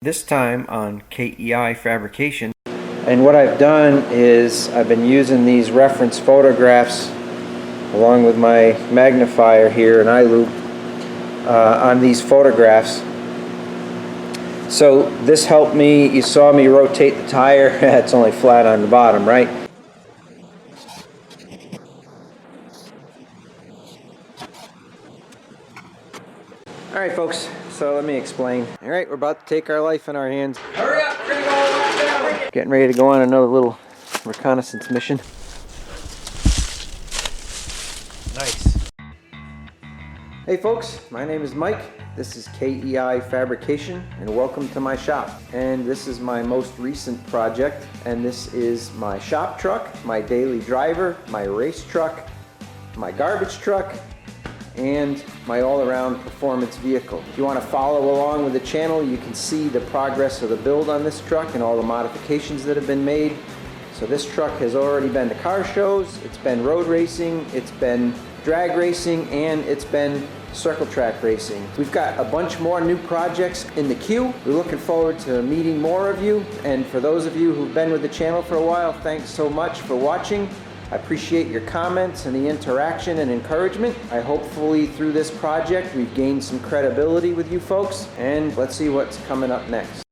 This time on KEI Fabrication. And what I've done is I've been using these reference photographs along with my magnifier here, an iLoop, on these photographs. So this helped me. You saw me rotate the tire. It's only flat on the bottom, right? Alright folks, so let me explain. Alright, we're about to take our life in our hands. Hurry up, we're gonna go right down. Getting ready to go on another little reconnaissance mission. Nice. Hey folks, my name is Mike. This is KEI Fabrication and welcome to my shop. And this is my most recent project, and this is my shop truck, my daily driver, my race truck, my garbage truck, and my all-around performance vehicle. If you want to follow along with the channel, you can see the progress of the build on this truck and all the modifications that have been made. So this truck has already been to car shows, it's been road racing, it's been drag racing, and it's been circle track racing. We've got a bunch more new projects in the queue. We're looking forward to meeting more of you, and for those of you who've been with the channel for a while, thanks so much for watching. I appreciate your comments and the interaction and encouragement. Hopefully through this project we've gained some credibility with you folks, and let's see what's coming up next.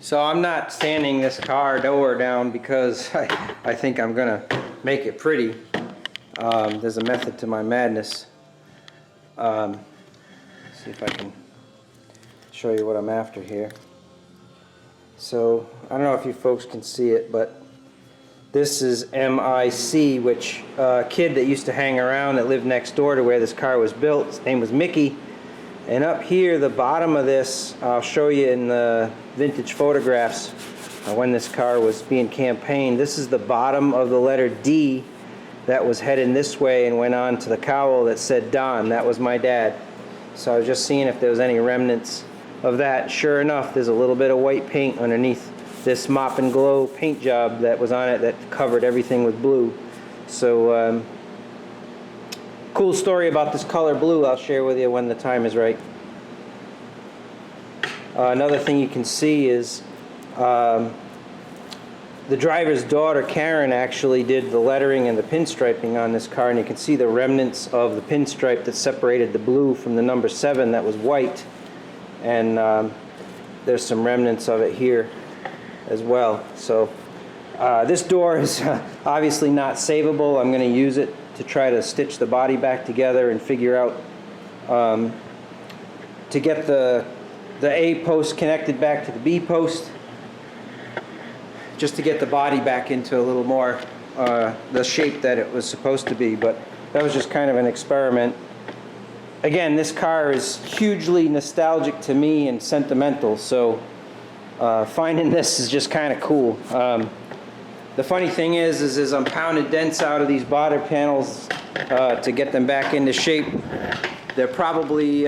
So I'm not sanding this car door down because I think I'm gonna make it pretty. There's a method to my madness. See if I can show you what I'm after here. So I don't know if you folks can see it, but this is MIC, which a kid that used to hang around that lived next door to where this car was built. His name was Mickey. And up here, the bottom of this, I'll show you in the vintage photographs when this car was being campaigned. This is the bottom of the letter D that was heading this way and went on to the cowl that said Don. That was my dad. So I was just seeing if there was any remnants of that. Sure enough, there's a little bit of white paint underneath this Mop and Glow paint job that was on it that covered everything with blue. So cool story about this color blue I'll share with you when the time is right. Another thing you can see is the driver's daughter Karen actually did the lettering and the pinstriping on this car, and you can see the remnants of the pinstripe that separated the blue from the number 7 that was white, and there's some remnants of it here as well. So this door is obviously not savable. I'm going to use it to try to stitch the body back together and figure out to get the A post connected back to the B post, just to get the body back into a little more the shape that it was supposed to be. But that was just kind of an experiment. Again, this car is hugely nostalgic to me and sentimental, so finding this is just kind of cool. The funny thing is I'm pounding dents out of these body panels to get them back into shape. They're probably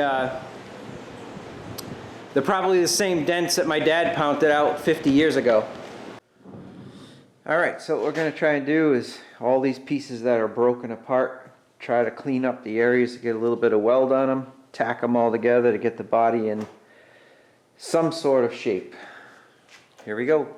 the same dents that my dad pounded out 50 years ago. Alright, so what we're going to try and do is all these pieces that are broken apart, try to clean up the areas to get a little bit of weld on them, tack them all together to get the body in some sort of shape. Here we go.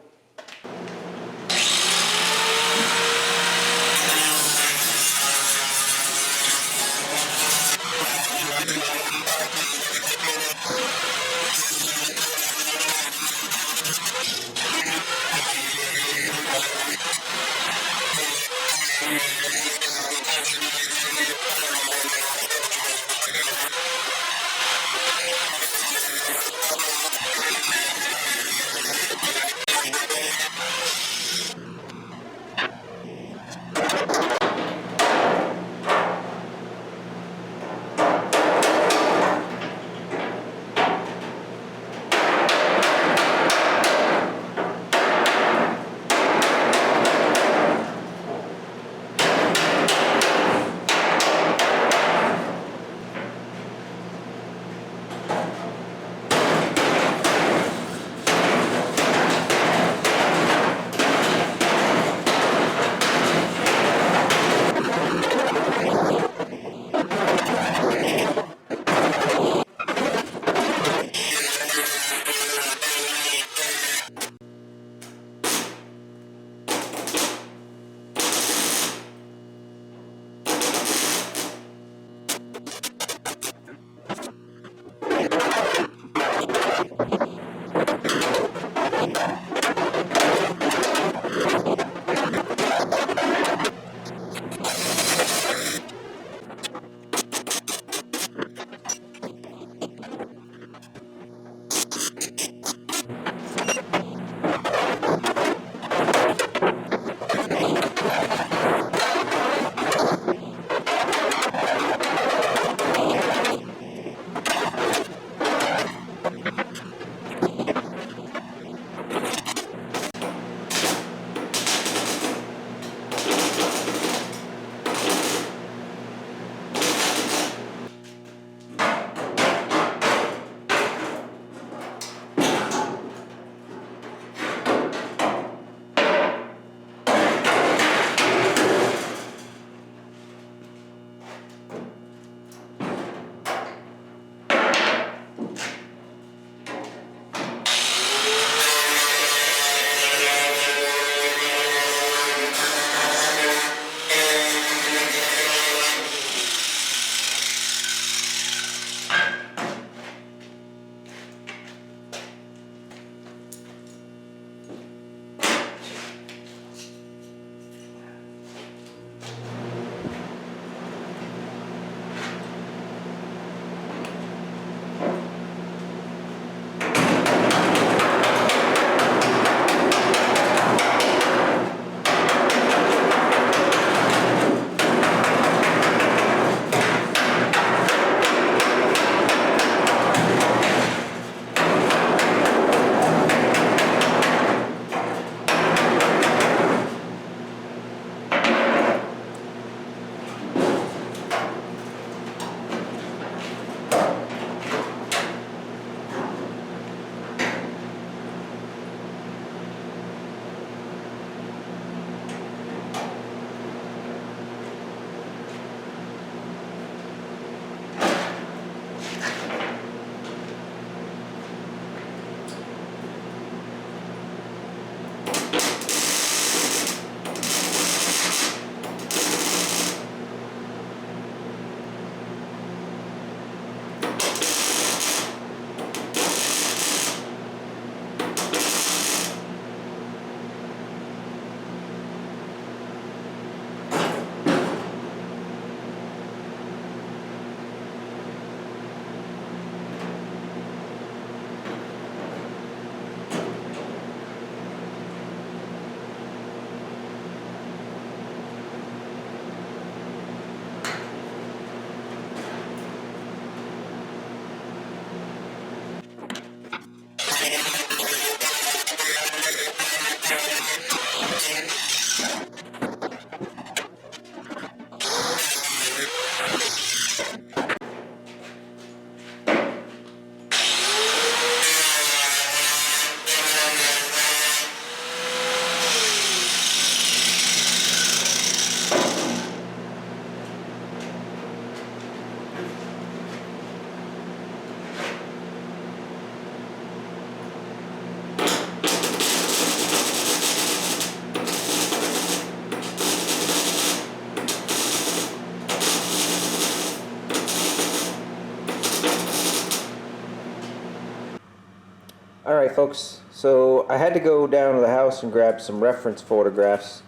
Alright folks, so I had to go down to the house and grab some reference photographs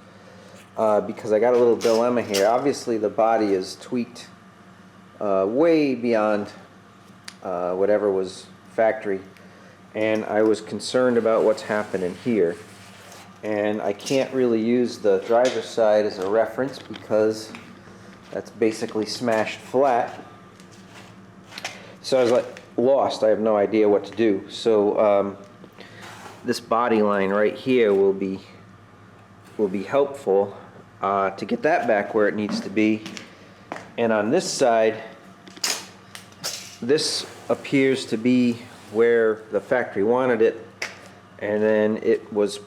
because I got a little dilemma here. Obviously the body is tweaked way beyond whatever was factory, and I was concerned about what's happening here. And I can't really use the driver's side as a reference because that's basically smashed flat. So I was like lost. I have no idea what to do. So this body line right here will be helpful to get that back where it needs to be. And on this side, this appears to be where the factory wanted it, and then it was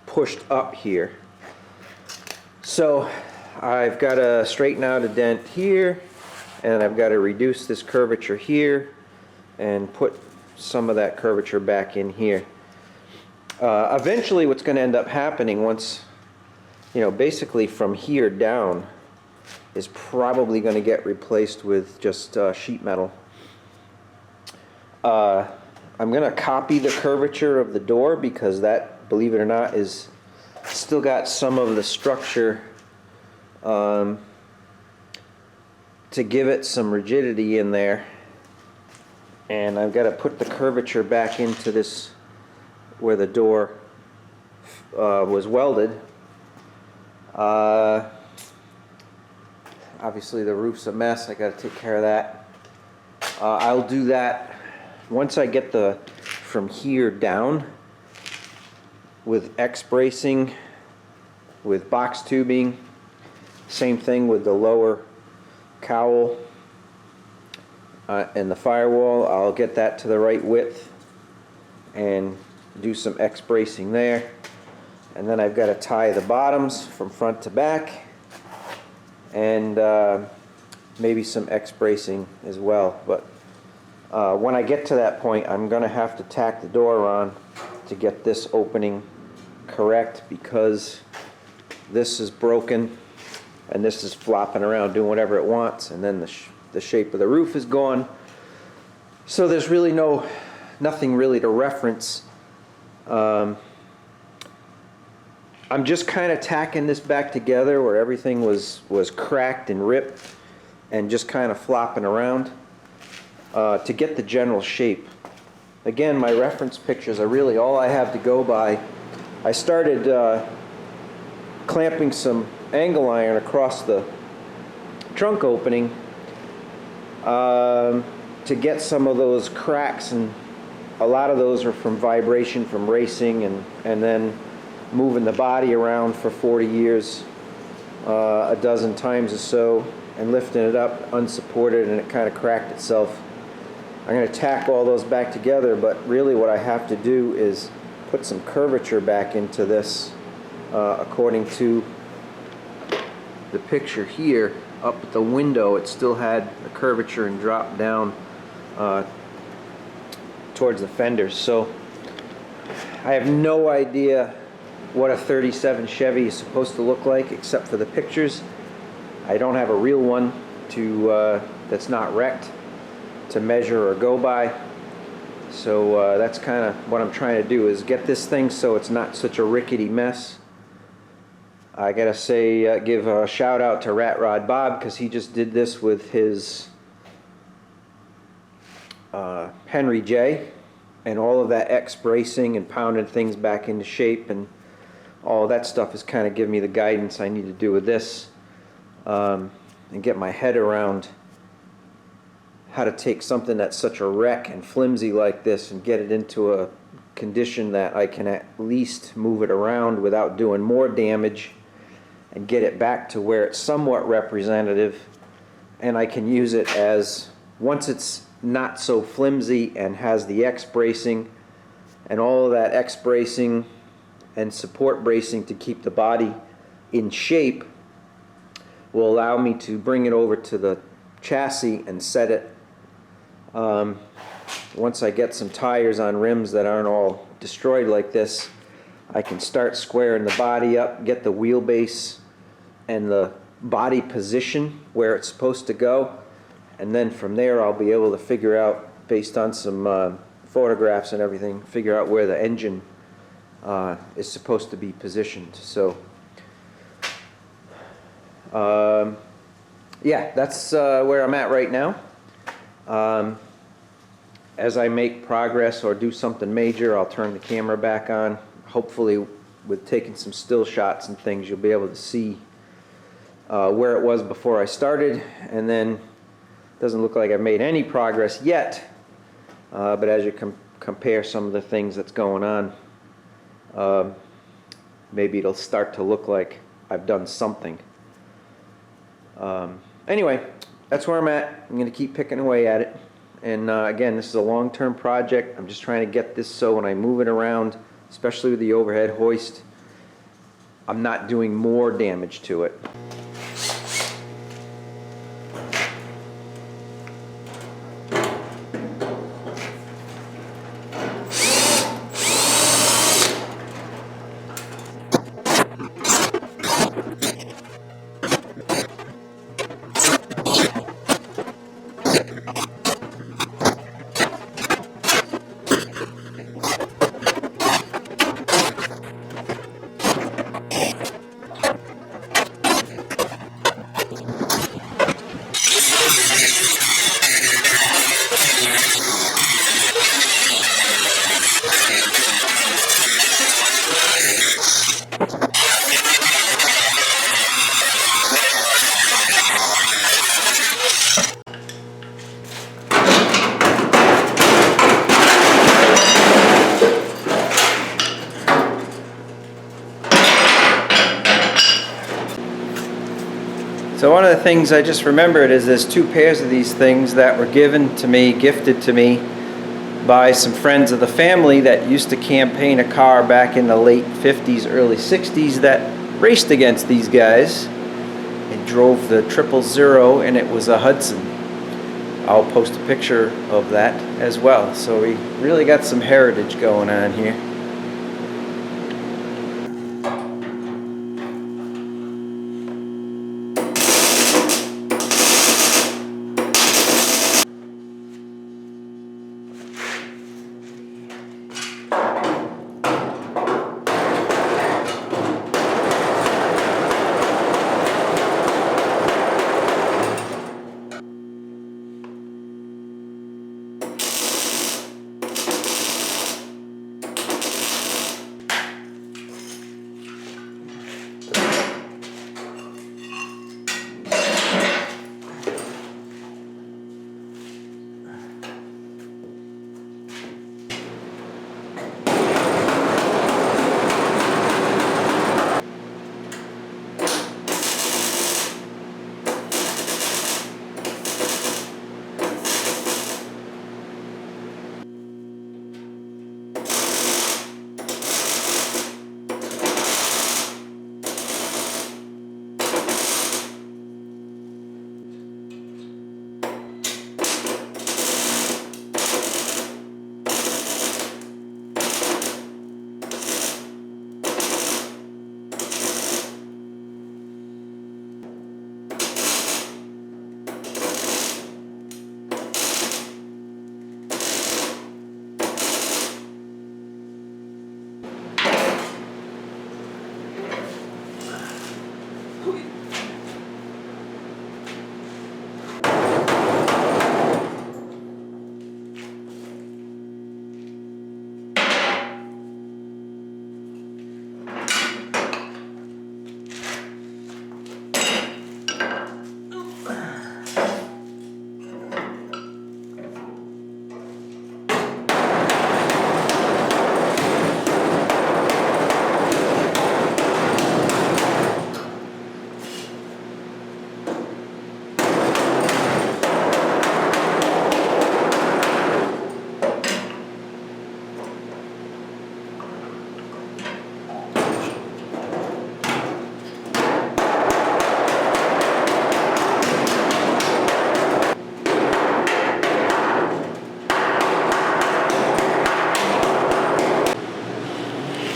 pushed up here. So I've got to straighten out a dent here, and I've got to reduce this curvature here and put some of that curvature back in here. Eventually what's going to end up happening once, basically from here down is probably going to get replaced with just sheet metal. I'm going to copy the curvature of the door because that, believe it or not, is still got some of the structure to give it some rigidity in there. And I've got to put the curvature back into this where the door was welded. Obviously the roof's a mess. I got to take care of that. I'll do that once I get the from here down with X bracing, with box tubing. Same thing with the lower cowl and the firewall. I'll get that to the right width and do some X bracing there. And then I've got to tie the bottoms from front to back, and maybe some X bracing as well. But when I get to that point, I'm going to have to tack the door on to get this opening correct, because this is broken and this is flopping around doing whatever it wants, and then the shape of the roof is gone. So there's really nothing really to reference. I'm just kind of tacking this back together where everything was cracked and ripped and just kind of flopping around to get the general shape. Again, my reference pictures are really all I have to go by. I started clamping some angle iron across the trunk opening to get some of those cracks, and a lot of those are from vibration from racing and then moving the body around for 40 years a dozen times or so and lifting it up unsupported, and it kind of cracked itself. I'm going to tack all those back together, but really what I have to do is put some curvature back into this according to the picture here. Up at the window it still had a curvature and dropped down towards the fenders. So I have no idea what a 37 Chevy is supposed to look like except for the pictures. I don't have a real one that's not wrecked to measure or go by. So that's kind of what I'm trying to do, is get this thing so it's not such a rickety mess. I gotta say, give a shout out to Rat Rod Bob, because he just did this with his Henry J, and all of that X bracing and pounding things back into shape, and all that stuff is kind of giving me the guidance I need to do with this, and get my head around how to take something that's such a wreck and flimsy like this and get it into a condition that I can at least move it around without doing more damage and get it back to where it's somewhat representative, and I can use it as, once it's not so flimsy and has the X bracing and all of that X bracing and support bracing to keep the body in shape, will allow me to bring it over to the chassis and set it. Once I get some tires on rims that aren't all destroyed like this, I can start squaring the body up, get the wheelbase and the body position where it's supposed to go, and then from there I'll be able to figure out, based on some photographs and everything, figure out where the engine is supposed to be positioned. So yeah, that's where I'm at right now. As I make progress or do something major, I'll turn the camera back on. Hopefully with taking some still shots and things, you'll be able to see where it was before I started, and then it doesn't look like I've made any progress yet, but as you compare some of the things that's going on, maybe it'll start to look like I've done something. Anyway, that's where I'm at. I'm going to keep picking away at it, and again, this is a long-term project. I'm just trying to get this so when I move it around, especially with the overhead hoist, I'm not doing more damage to it. So one of the things I just remembered is there's two pairs of these things that were given to me, gifted to me, by some friends of the family that used to campaign a car back in the late 50s, early 60s that raced against these guys and drove the 000, and it was a Hudson. I'll post a picture of that as well. So we really got some heritage going on here.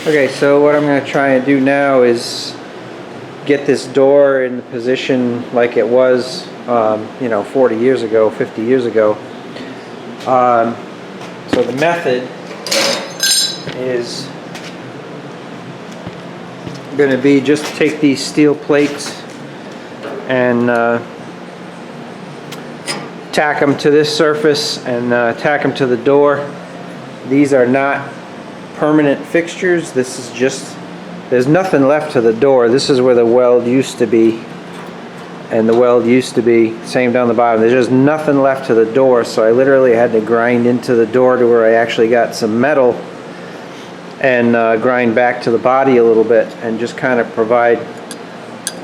Okay, so what I'm going to try and do now is get this door in the position like it was, 40 years ago, 50 years ago. So the method is going to be just take these steel plates and tack them to this surface and tack them to the door. These are not permanent fixtures. This is just, there's nothing left to the door. This is where the weld used to be, and the weld used to be same down the bottom. There's just nothing left to the door, so I literally had to grind into the door to where I actually got some metal and grind back to the body a little bit and just kind of provide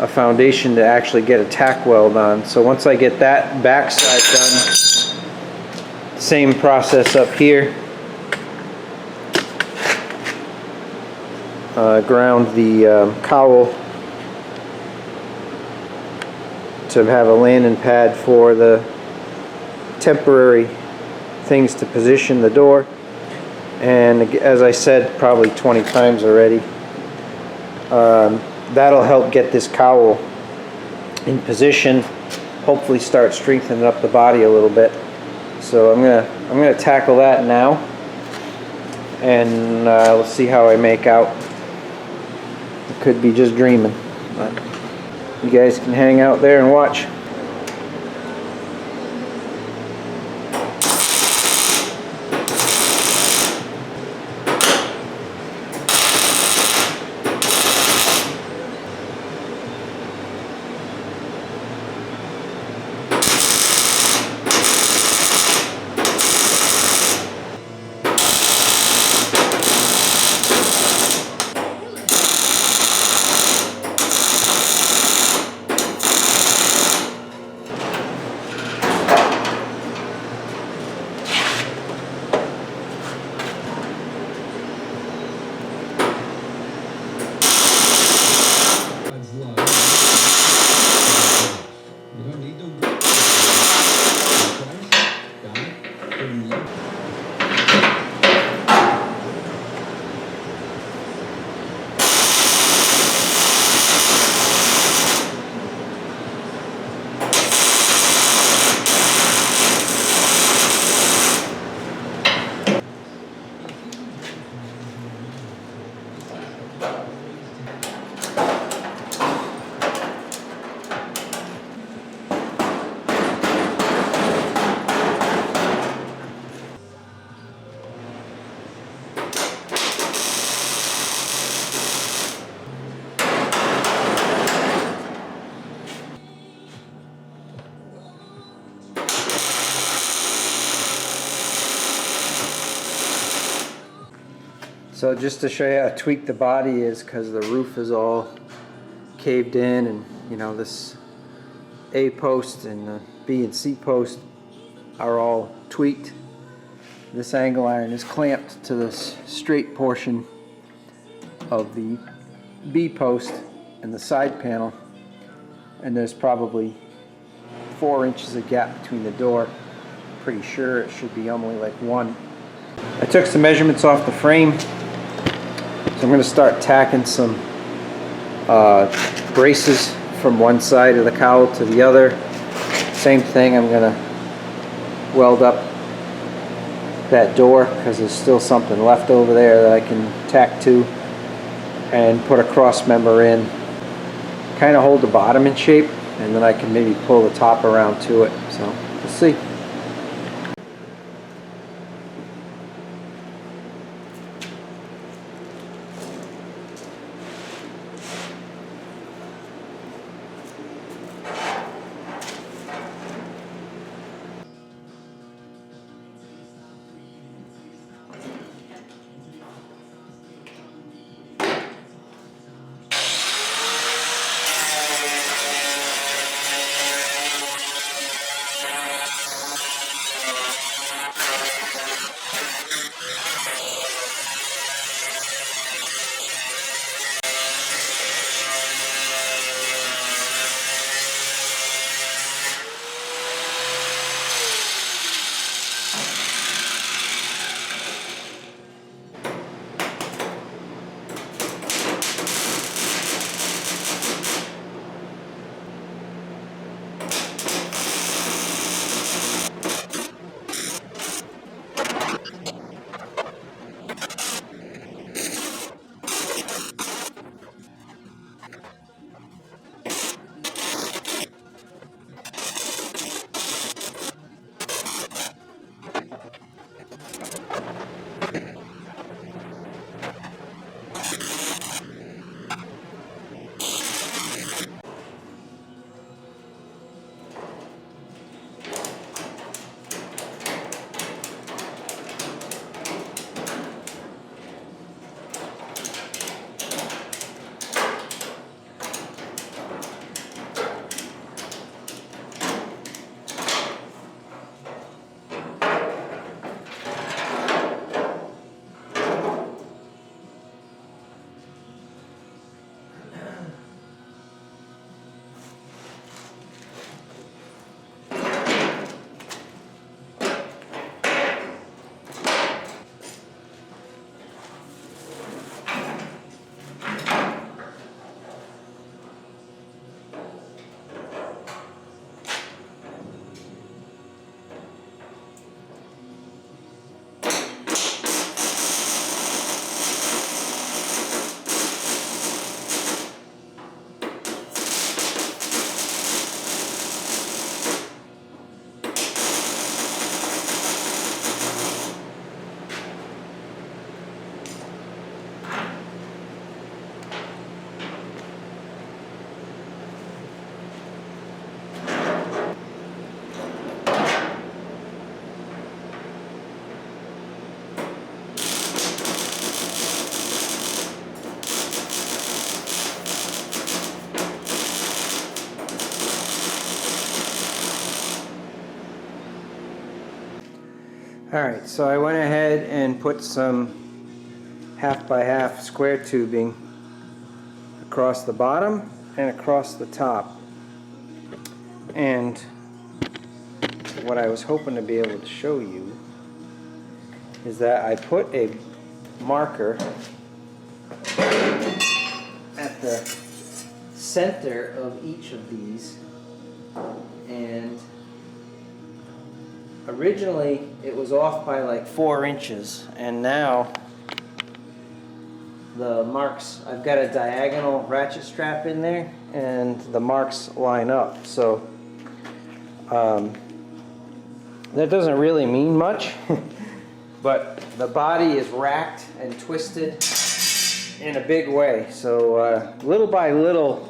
a foundation to actually get a tack weld on. So once I get that backside done, same process up here. Ground the cowl to have a landing pad for the temporary things to position the door. And as I said probably 20 times already, that'll help get this cowl in position, hopefully start strengthening up the body a little bit. So I'm gonna tackle that now, and let's see how I make out. It could be just dreaming, but you guys can hang out there and watch. So just to show you how tweaked the body is, because the roof is all caved in, and this A post and the B and C post are all tweaked. This angle iron is clamped to this straight portion of the B post and the side panel, and there's probably 4 inches of gap between the door. Pretty sure it should be only like 1. I took some measurements off the frame, so I'm going to start tacking some braces from one side of the cowl to the other. Same thing, I'm going to weld up that door because there's still something left over there that I can tack to, and put a cross member in, kind of hold the bottom in shape, and then I can maybe pull the top around to it. So we'll see. Alright, so I went ahead and put some 1/2 by 1/2 square tubing across the bottom and across the top. And what I was hoping to be able to show you is that I put a marker at the center of each of these, and originally it was off by like 4 inches, and now the marks, I've got a diagonal ratchet strap in there and the marks line up. So that doesn't really mean much but the body is racked and twisted in a big way. So little by little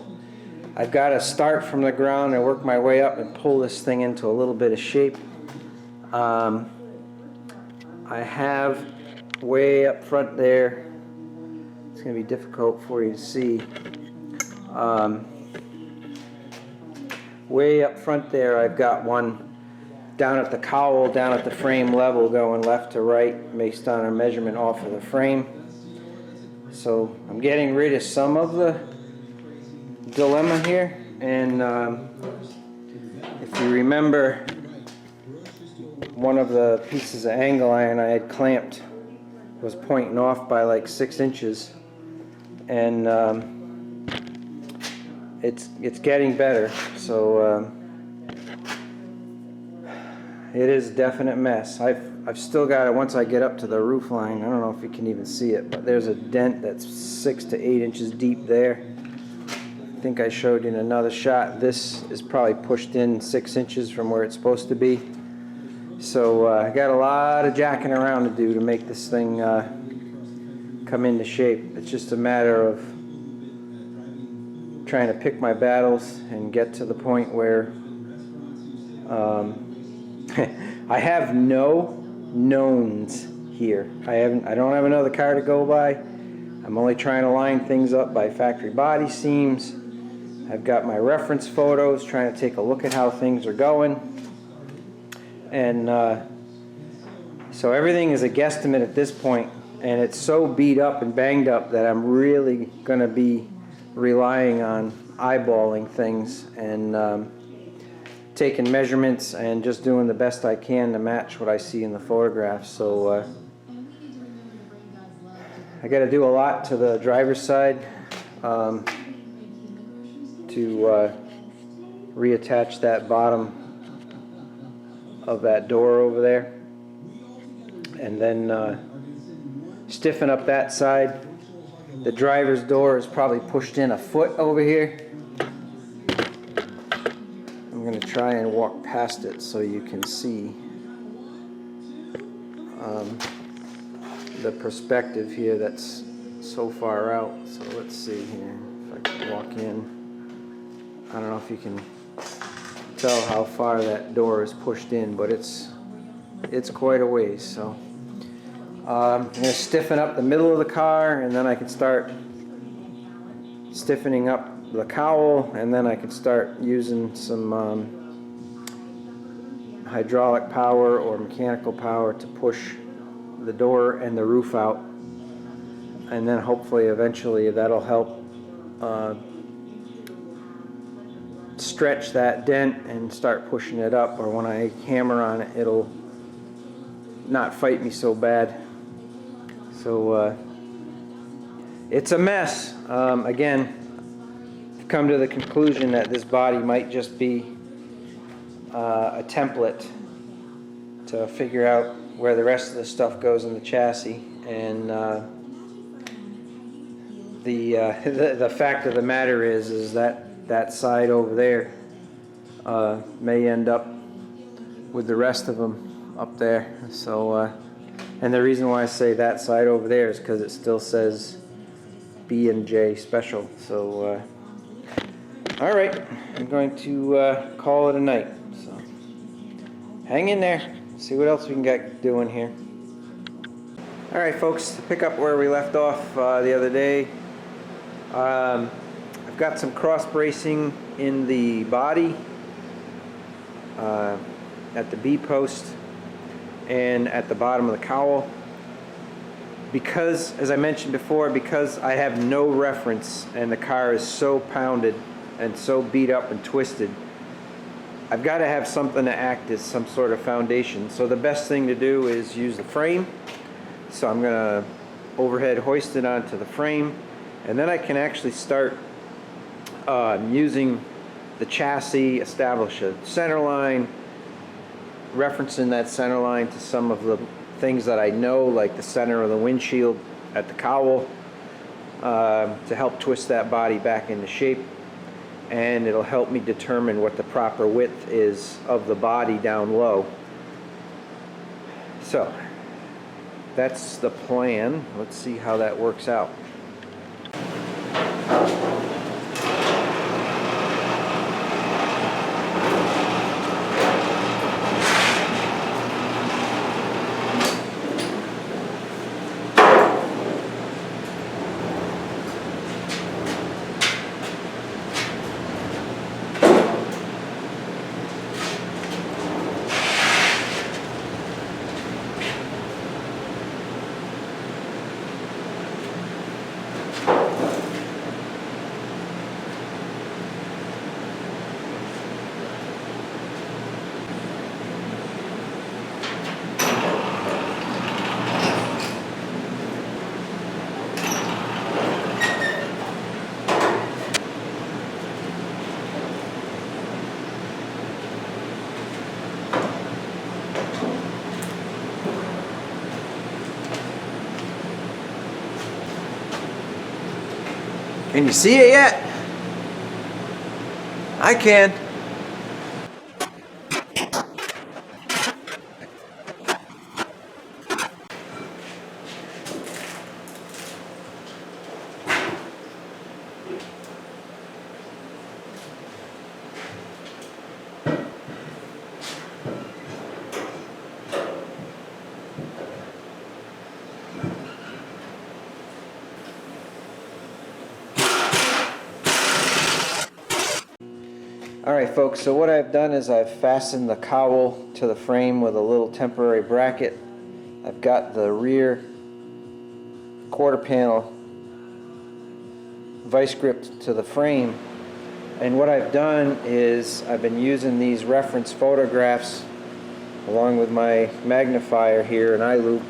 I've got to start from the ground and work my way up and pull this thing into a little bit of shape. I have way up front there, it's going to be difficult for you to see, way up front there I've got one down at the cowl, down at the frame level, going left to right based on a measurement off of the frame. So I'm getting rid of some of the dilemma here, and if you remember, one of the pieces of angle iron I had clamped was pointing off by like 6 inches, and it's getting better. So it is a definite mess. I've still got it. Once I get up to the roof line, I don't know if you can even see it, but there's a dent that's 6 to 8 inches deep there. I think I showed you in another shot. This is probably pushed in 6 inches from where it's supposed to be. So I got a lot of jacking around to do to make this thing come into shape. It's just a matter of trying to pick my battles and get to the point where I have no knowns here. I don't have another car to go by. I'm only trying to line things up by factory body seams. I've got my reference photos, trying to take a look at how things are going. And so everything is a guesstimate at this point, and it's so beat up and banged up that I'm really going to be relying on eyeballing things and taking measurements and just doing the best I can to match what I see in the photographs. So I got to do a lot to the driver's side to reattach that bottom of that door over there, and then stiffen up that side. The driver's door is probably pushed in a foot over here. I'm going to try and walk past it so you can see the perspective here that's so far out. So let's see here if I can walk in. I don't know if you can tell how far that door is pushed in, but it's quite a ways. So I'm going to stiffen up the middle of the car, and then I can start stiffening up the cowl, and then I can start using some hydraulic power or mechanical power to push the door and the roof out, and then hopefully eventually that'll help stretch that dent and start pushing it up, or when I hammer on it, it'll not fight me so bad. So it's a mess. Again, I've come to the conclusion that this body might just be a template to figure out where the rest of the stuff goes in the chassis, and the fact of the matter is that side over there may end up with the rest of them up there. So and the reason why I say that side over there is because it still says B&J special. So all right, I'm going to call it a night. So hang in there, see what else we can get doing here. All right, folks, to pick up where we left off the other day, I've got some cross bracing in the body at the B post, and at the bottom of the cowl. Because, as I mentioned before, because I have no reference and the car is so pounded and so beat up and twisted, I've got to have something to act as some sort of foundation. So the best thing to do is use the frame. So I'm going to overhead hoist it onto the frame, and then I can actually start using the chassis, establish a center line, referencing that center line to some of the things that I know, like the center of the windshield at the cowl, to help twist that body back into shape. And it'll help me determine what the proper width is of the body down low. So that's the plan. Let's see how that works out. Can you see it yet? I can. Alright folks, so what I've done is I've fastened the cowl to the frame with a little temporary bracket. I've got the rear quarter panel vice gripped to the frame, and what I've done is I've been using these reference photographs along with my magnifier here, an eye loop,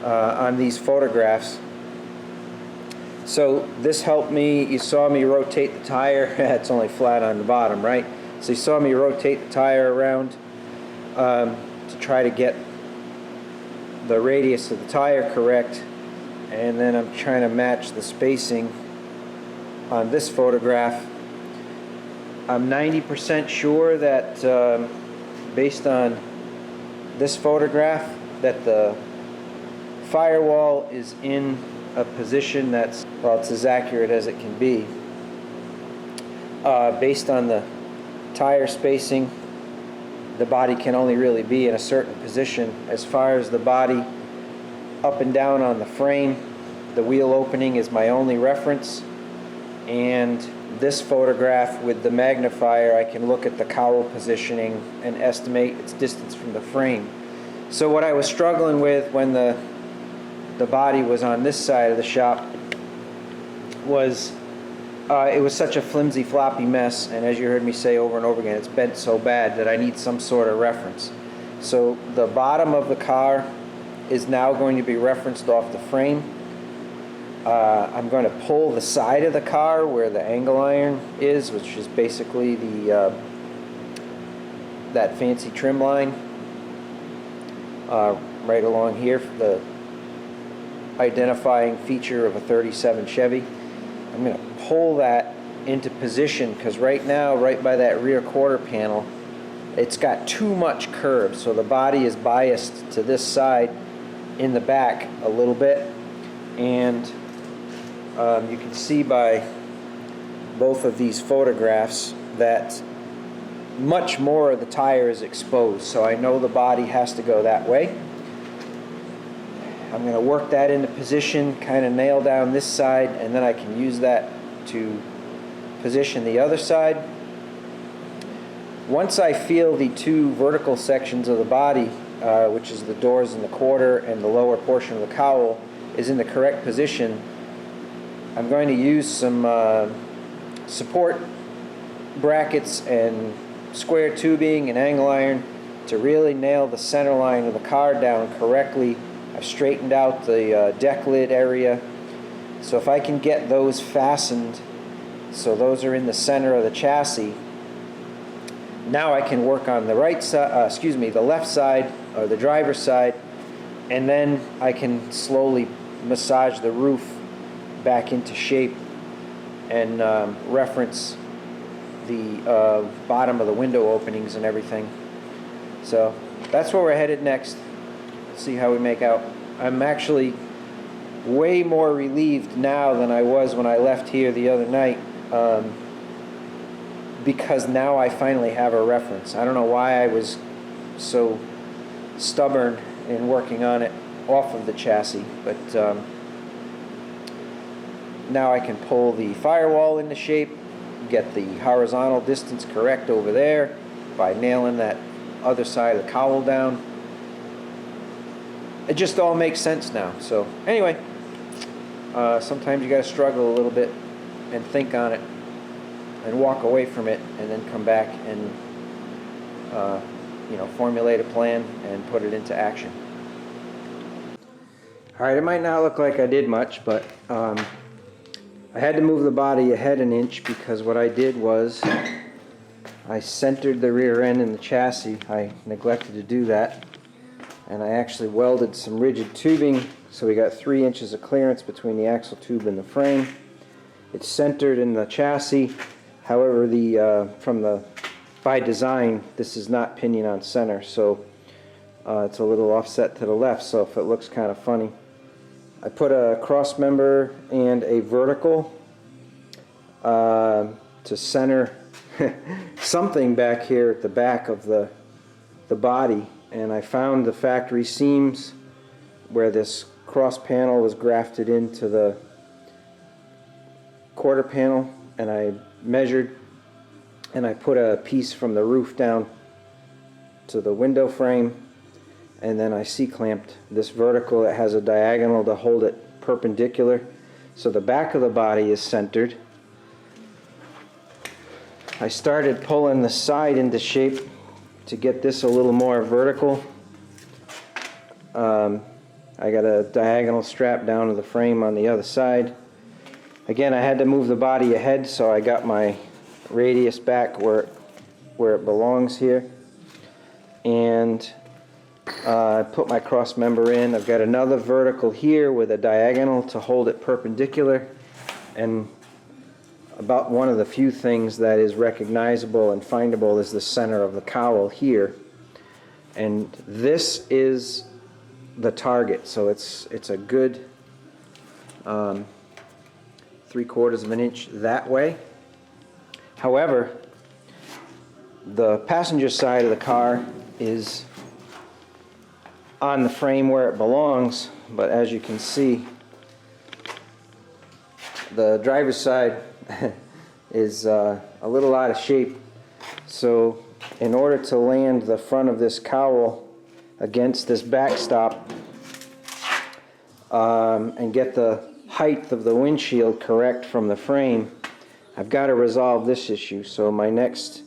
on these photographs. So this helped me. You saw me rotate the tire. It's only flat on the bottom, right? So you saw me rotate the tire around to try to get the radius of the tire correct, and then I'm trying to match the spacing on this photograph. I'm 90% sure that based on this photograph that the firewall is in a position that's, well, it's as accurate as it can be. Based on the tire spacing, the body can only really be in a certain position. As far as the body up and down on the frame, the wheel opening is my only reference, and this photograph with the magnifier, I can look at the cowl positioning and estimate its distance from the frame. So what I was struggling with when the body was on this side of the shop was it was such a flimsy, floppy mess, and as you heard me say over and over again, it's bent so bad that I need some sort of reference. So the bottom of the car is now going to be referenced off the frame. I'm going to pull the side of the car where the angle iron is, which is basically the that fancy trim line right along here, the identifying feature of a 37 Chevy. I'm going to pull that into position because right now, right by that rear quarter panel, it's got too much curve, so the body is biased to this side in the back a little bit, and you can see by both of these photographs that much more of the tire is exposed, so I know the body has to go that way. I'm going to work that into position, kind of nail down this side, and then I can use that to position the other side. Once I feel the two vertical sections of the body which is the doors and the quarter and the lower portion of the cowl, is in the correct position, I'm going to use some support brackets and square tubing and angle iron to really nail the center line of the car down correctly. I've straightened out the deck lid area, so if I can get those fastened so those are in the center of the chassis, now I can work on the right side, the left side or the driver's side, and then I can slowly massage the roof back into shape and reference the bottom of the window openings and everything. So that's where we're headed next. See how we make out. I'm actually way more relieved now than I was when I left here the other night, because now I finally have a reference. I don't know why I was so stubborn in working on it off of the chassis, but now I can pull the firewall into shape, get the horizontal distance correct over there by nailing that other side of the cowl down. It just all makes sense now. So anyway, sometimes you got to struggle a little bit and think on it and walk away from it and then come back and formulate a plan and put it into action. Alright, it might not look like I did much, but I had to move the body ahead an inch because what I did was I centered the rear end in the chassis. I neglected to do that, and I actually welded some rigid tubing so we got 3 inches of clearance between the axle tube and the frame. It's centered in the chassis. However, by design, this is not pinion on center, so it's a little offset to the left, so if it looks kind of funny. I put a cross member and a vertical to center something back here at the back of the body, and I found the factory seams where this cross panel was grafted into the quarter panel, and I measured and I put a piece from the roof down to the window frame, and then I C-clamped this vertical that has a diagonal to hold it perpendicular, so the back of the body is centered. I started pulling the side into shape to get this a little more vertical. I got a diagonal strap down to the frame on the other side. Again, I had to move the body ahead, so I got my radius back where it belongs here, and I put my cross member in. I've got another vertical here with a diagonal to hold it perpendicular, and about one of the few things that is recognizable and findable is the center of the cowl here, and this is the target, so it's a good 3/4 of an inch that way. However, the passenger side of the car is on the frame where it belongs, but as you can see, the driver's side is a little out of shape. So in order to land the front of this cowl against this backstop and get the height of the windshield correct from the frame, I've got to resolve this issue. So my next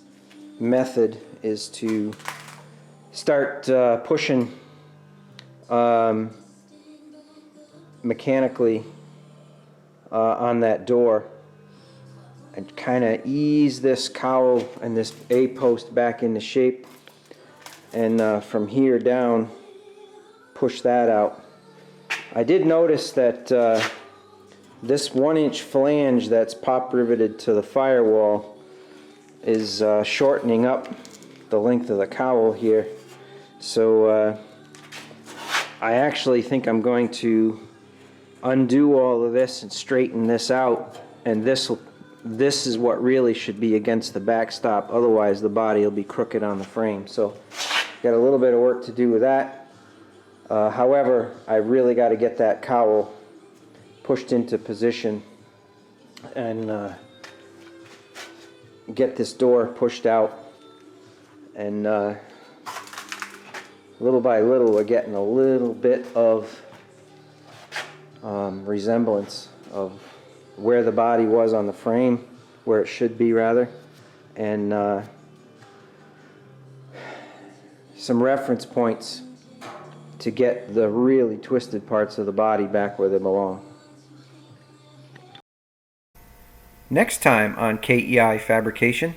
method is to start pushing mechanically on that door and kind of ease this cowl and this A-post back into shape, and from here down push that out. I did notice that this 1-inch flange that's pop riveted to the firewall is shortening up the length of the cowl here, so I actually think I'm going to undo all of this and straighten this out, and this is what really should be against the backstop, otherwise the body will be crooked on the frame. So got a little bit of work to do with that. However, I really got to get that cowl pushed into position and get this door pushed out, and little by little we're getting a little bit of resemblance of where the body was on the frame, where it should be rather, and some reference points to get the really twisted parts of the body back where they belong. Next time on KEI Fabrication,